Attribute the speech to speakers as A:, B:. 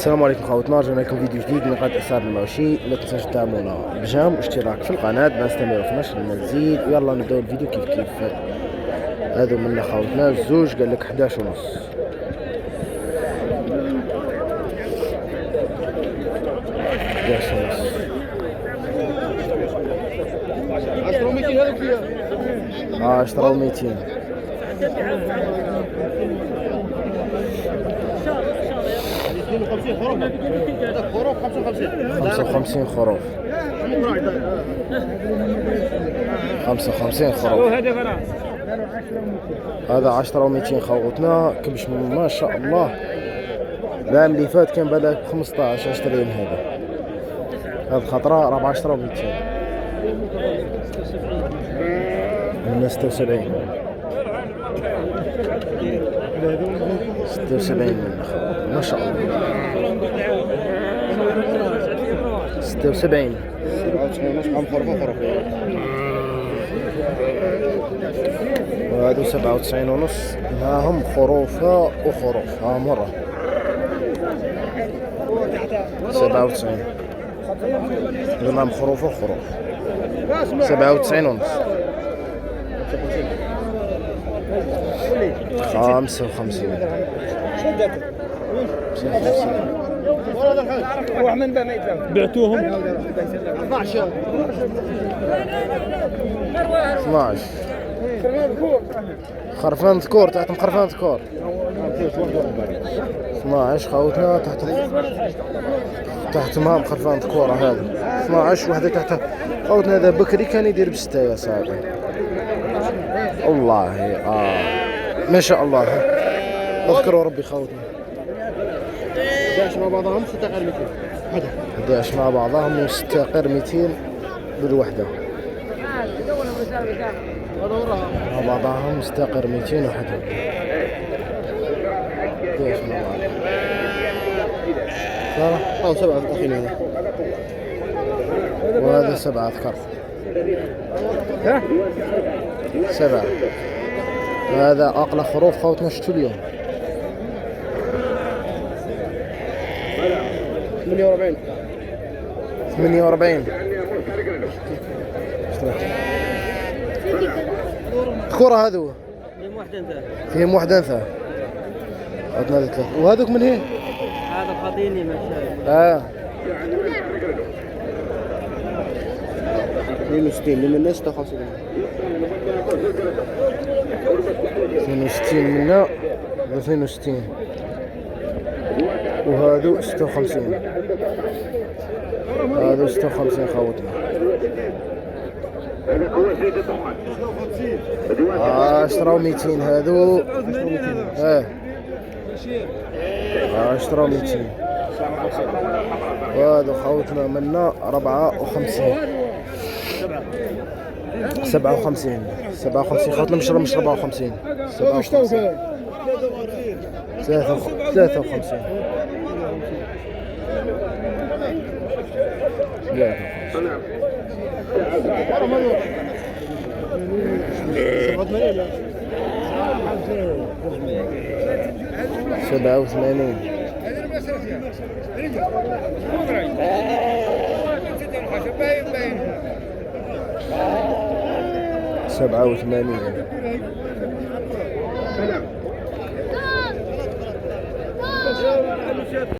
A: السلام عليكم خوتنا، رجعنا لكم فيديو جديد من قناه اسعار المواشي. لا تنساوش تدعمونا بجام واشتراك في القناه باش نستمروا في نشر المزيد. ويلا نبداو الفيديو كيف هادو منا خوتنا. الزوج قال لك 11 ونص. اشتراو 200. خروف 55 خروف 55 خروف. هذا 10 و200 خوتنا. كبش ما شاء الله. العام اللي فات كان بالك 15 ريال. هذا خطرة 14 و200 من 76 من ما شاء الله. 76 وهذا 97 ونص. ها هم خروفها وخروف. ها مرة 97 نظام خروف وخروف. 97 ونص. 55
B: بعتوهم
A: 12 خرفان ذكور. تحتهم خرفان ذكور 12 خوتنا. تحتهم هم خرفان ذكور. هذا 12 وحده تحت خوتنا. هذا بكري كان يدير ب6 يا صاحبي والله. ما شاء الله. اذكروا ربي خوتنا.
B: 11 مع بعضهم 6 غير 200.
A: 11 مع بعضهم و6 غير 200 بالوحده. مع بعضهم 6 غير 200 وحدهم. 11 مع بعضهم.
B: صراحه 7 داخلين هنا.
A: وهذا 7 ذكر. 7. وهذا اقل خروف خوتنا شفتوا اليوم. 48 ذكورة. هذو فيهم واحد انثى. عطنا هذا 3. وهذوك من هي؟
C: هذا خاطيني من الشارع.
B: 62 من الناس 56.
A: 62 منا 62. وهذو 56. هذو 56 خوتنا. اشتراو 200 هذو. اشتراو 200. وهذو خوتنا منا 54 57 خوتنا. مش 54 57 53 87 87.